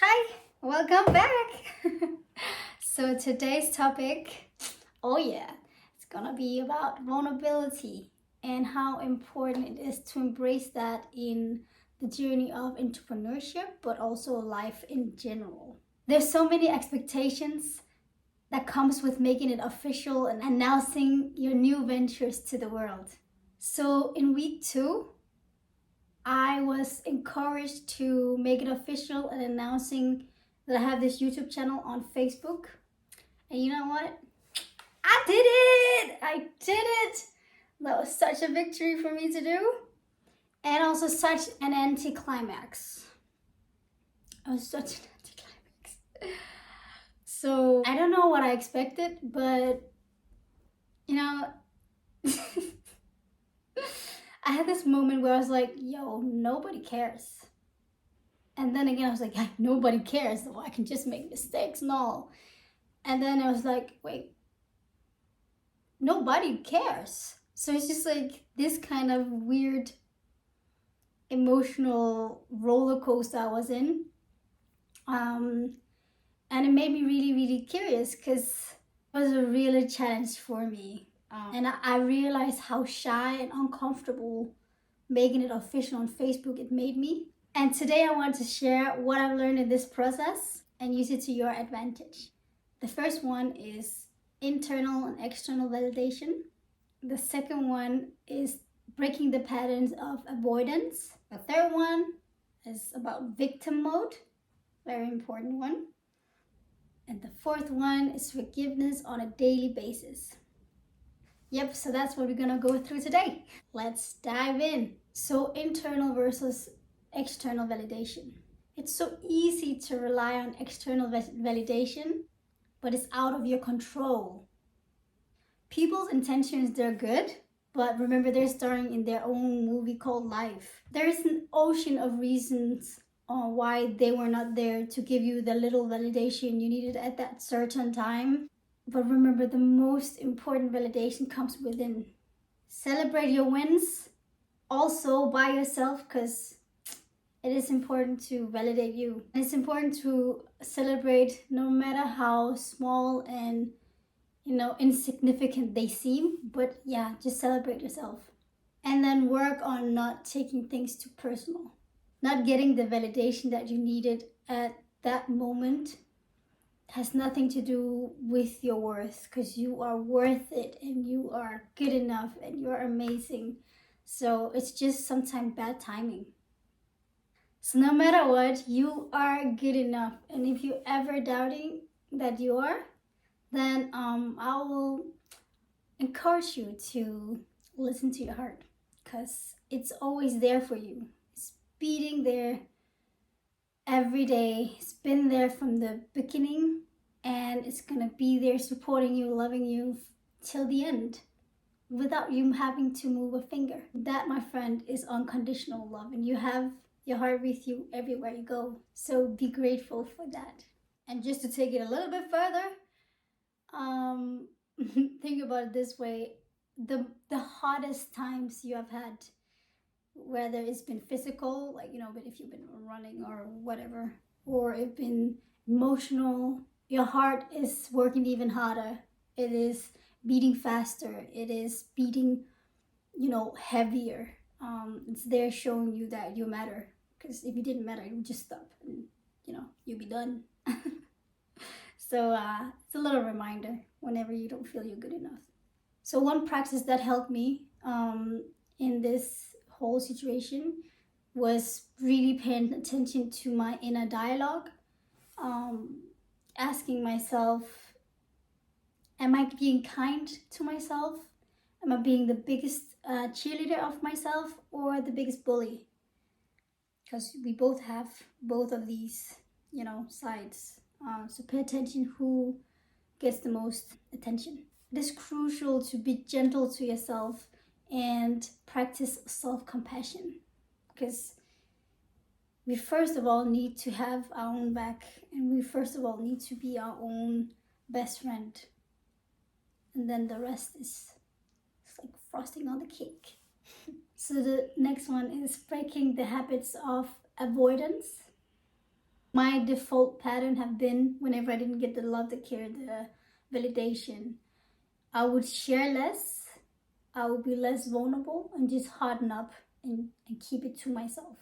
Hi, welcome back. So today's topic, oh yeah, it's gonna be about vulnerability and how important it is to embrace that in the journey of entrepreneurship, but also life in general. There's so many expectations that comes with making it official and announcing your new ventures to the world. So in week 2, I was encouraged to make it official and announcing that I have this YouTube channel on Facebook. And you know what? I did it! I did it! That was such a victory for me to do. And also such an anticlimax. It was such an anticlimax. So I don't know what I expected, but you know, I had this moment where I was like, yo, nobody cares. And then again, I was like, nobody cares. So I can just make mistakes. No. And then I was like, wait, nobody cares. So it's just like this kind of weird emotional roller coaster I was in. And it made me really, really curious because it was a really challenge for me. And I realized how shy and uncomfortable making it official on Facebook it made me. And today I want to share what I've learned in this process and use it to your advantage. The first one is internal and external validation. The second one is breaking the patterns of avoidance. The third one is about victim mode, very important one. And the fourth one is forgiveness on a daily basis. Yep, so that's what we're gonna go through today. Let's dive in. So internal versus external validation. It's so easy to rely on external validation, but it's out of your control. People's intentions, they're good, but remember they're starring in their own movie called life. There is an ocean of reasons on why they were not there to give you the little validation you needed at that certain time. But remember, the most important validation comes within. Celebrate your wins also by yourself, because it is important to validate you. And it's important to celebrate no matter how small and insignificant they seem. But yeah, just celebrate yourself. And then work on not taking things too personal. Not getting the validation that you needed at that moment has nothing to do with your worth, because you are worth it and you are good enough and you're amazing. So it's just sometimes bad timing. So no matter what, you are good enough. And if you're ever doubting that you are, then I will encourage you to listen to your heart, because it's always there for you. It's beating there every day. It's been there from the beginning, and it's gonna be there supporting you, loving you till the end without you having to move a finger. That, my friend, is unconditional love, and you have your heart with you everywhere you go. So be grateful for that. And just to take it a little bit further, think about it this way. The hardest times you have had, whether it's been physical, like but if you've been running or whatever, or it's been emotional, your heart is working even harder. It is beating faster. It is beating heavier. It's there showing you that you matter, because if you didn't matter, you would just stop and you'd be done. So it's a little reminder whenever you don't feel you're good enough. So one practice that helped me in this whole situation was really paying attention to my inner dialogue, asking myself, am I being kind to myself? Am I being the biggest cheerleader of myself, or the biggest bully? Because we both have both of these sides. So pay attention who gets the most attention. It is crucial to be gentle to yourself and practice self-compassion, because we first of all need to have our own back, and we first of all need to be our own best friend, and then the rest is like frosting on the cake. So the next one is breaking the habits of avoidance. My default pattern have been whenever I didn't get the love, the care, the validation, I would share less, I would be less vulnerable and just harden up and keep it to myself.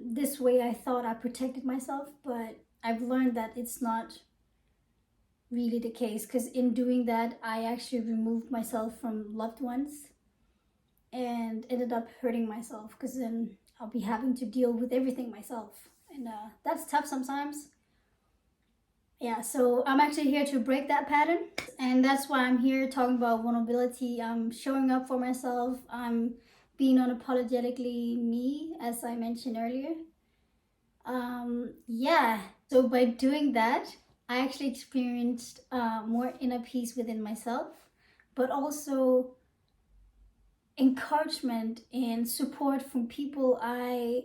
This way I thought I protected myself, but I've learned that it's not really the case, because in doing that I actually removed myself from loved ones and ended up hurting myself, because then I'll be having to deal with everything myself, and that's tough sometimes. Yeah, so I'm actually here to break that pattern, and that's why I'm here talking about vulnerability. I'm showing up for myself. I'm being unapologetically me, as I mentioned earlier. Yeah, so by doing that, I actually experienced more inner peace within myself, but also encouragement and support from people I,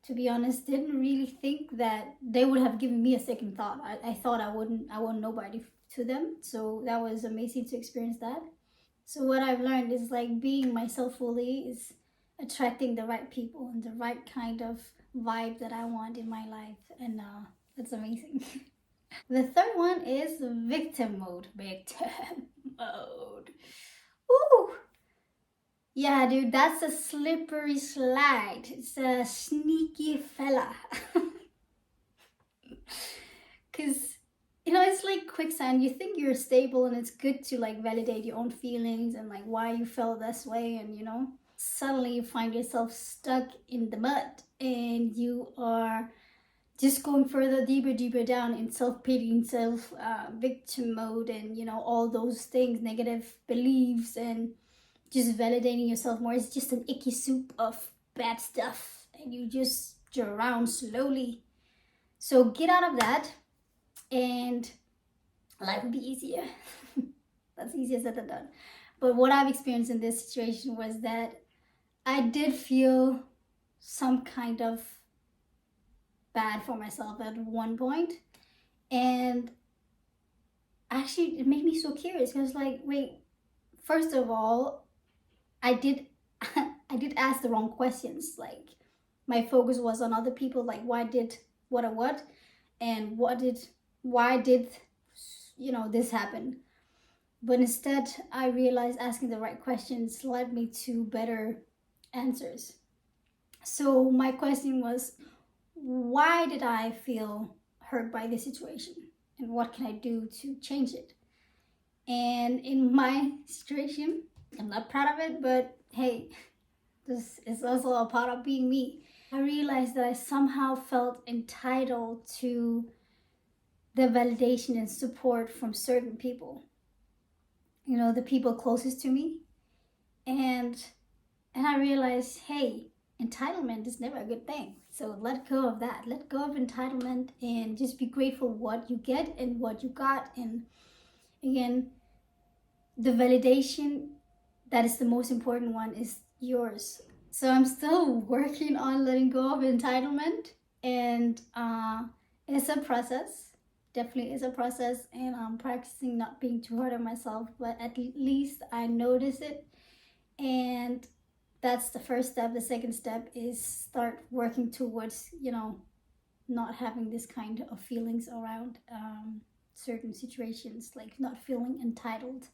to be honest, didn't really think that they would have given me a second thought. I thought I wouldn't nobody to them. So that was amazing to experience that. So what I've learned is like being myself fully is attracting the right people and the right kind of vibe that I want in my life. And that's amazing. The third one is victim mode. Victim mode. Ooh. Yeah, dude, that's a slippery slide. It's a sneaky fella. Because, it's like quicksand. You think you're stable and it's good to like validate your own feelings and like why you felt this way. And, suddenly you find yourself stuck in the mud and you are just going further, deeper, deeper down in self-pity and self-victim mode, and, all those things, negative beliefs, and just validating yourself more. It's just an icky soup of bad stuff and you just drown slowly. So get out of that and life will be easier. That's easier said than done. But what I've experienced in this situation was that I did feel some kind of bad for myself at one point. And actually, it made me so curious because, like, wait, first of all, I did I did ask the wrong questions. Like my focus was on other people, like why did what and why did this happen. But instead I realized asking the right questions led me to better answers. So my question was, why did I feel hurt by this situation and what can I do to change it? And in my situation, I'm not proud of it, but hey, this is also a part of being me. I realized that I somehow felt entitled to the validation and support from certain people, the people closest to me. And I realized, hey, entitlement is never a good thing. So let go of that. Let go of entitlement and just be grateful what you get and what you got. And again, the validation that is the most important one is yours. So I'm still working on letting go of entitlement, and it's a process. Definitely is a process, and I'm practicing not being too hard on myself, but at least I notice it, and that's the first step. The second step is start working towards, not having this kind of feelings around certain situations, like not feeling entitled.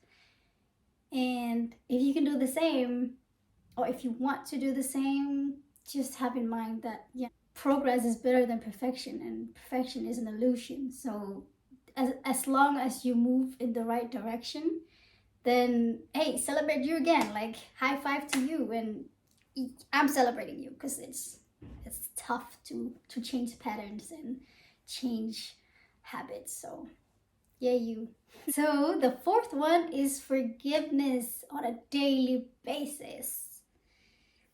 And if you can do the same, or if you want to do the same, just have in mind that, yeah, progress is better than perfection, and perfection is an illusion. So as long as you move in the right direction, then hey, celebrate you again. Like high five to you, and I'm celebrating you because it's tough to change patterns and change habits. So yeah, you. So the fourth one is forgiveness on a daily basis.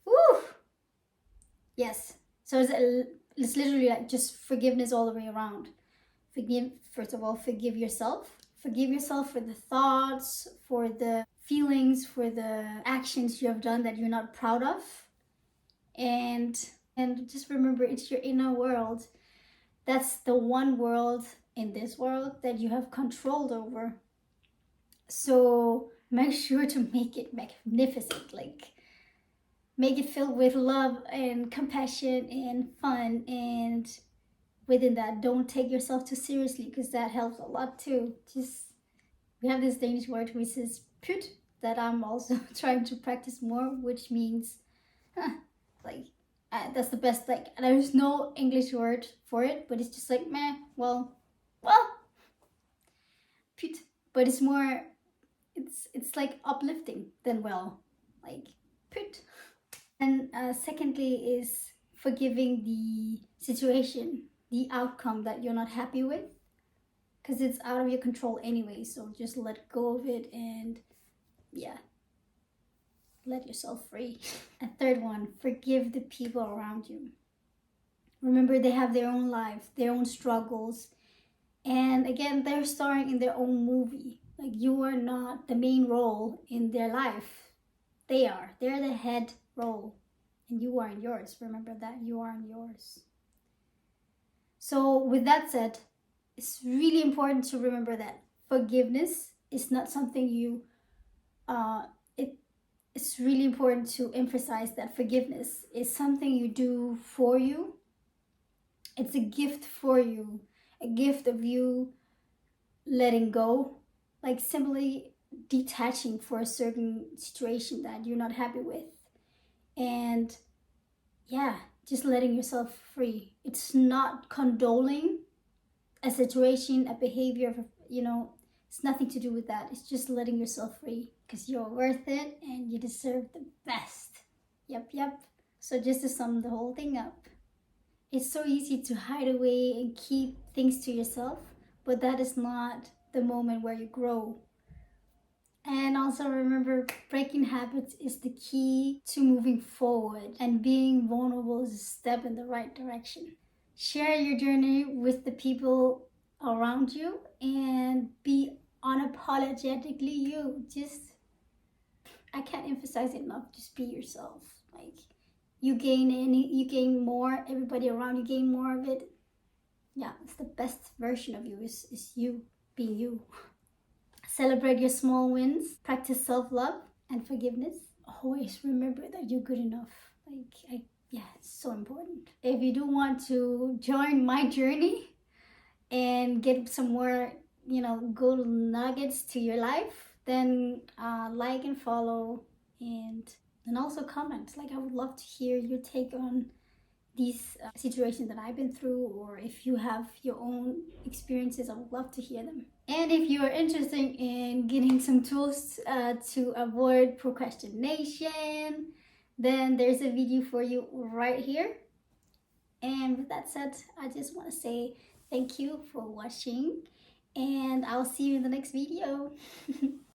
Woo! Yes. So it's literally like just forgiveness all the way around. First of all, forgive yourself. Forgive yourself for the thoughts, for the feelings, for the actions you have done that you're not proud of. And just remember, it's your inner world. That's the one world in this world that you have control over. So make sure to make it magnificent. Like make it filled with love and compassion and fun. And within that, don't take yourself too seriously, because that helps a lot too. Just, we have this Danish word which is put, that I'm also trying to practice more, which means like that's the best. Like, there's no English word for it, but it's just like meh. Well, put, but it's more. It's like uplifting than well, like put. And secondly is forgiving the situation, the outcome that you're not happy with, because it's out of your control anyway. So just let go of it and yeah, let yourself free. A third one, forgive the people around you. Remember, they have their own lives, their own struggles, and again, they're starring in their own movie. Like, you are not the main role in their life. They are. They're the head role, and you are in yours. Remember that you are in yours. So, with that said, it's really important to remember that forgiveness is not something you. It's really important to emphasize that forgiveness is something you do for you. It's a gift for you, a gift of you letting go, like simply detaching for a certain situation that you're not happy with. And yeah, just letting yourself free. It's not condoling a situation, a behavior, it's nothing to do with that. It's just letting yourself free, because you're worth it and you deserve the best. Yep. So just to sum the whole thing up, it's so easy to hide away and keep things to yourself, but that is not the moment where you grow. And also remember, breaking habits is the key to moving forward, and being vulnerable is a step in the right direction. Share your journey with the people around you and be unapologetically you. Just, I can't emphasize it enough, just be yourself. Like, you gain more, everybody around you gain more of it. Yeah, it's the best version of you is you being you. Celebrate your small wins, practice self-love and forgiveness. Always remember that you're good enough. Yeah, it's so important. If you do want to join my journey and get some more, good nuggets to your life, then like and follow, and also comment. Like, I would love to hear your take on these situations that I've been through, or if you have your own experiences, I would love to hear them. And if you are interested in getting some tools to avoid procrastination, then there's a video for you right here. And with that said, I just want to say thank you for watching, and I'll see you in the next video.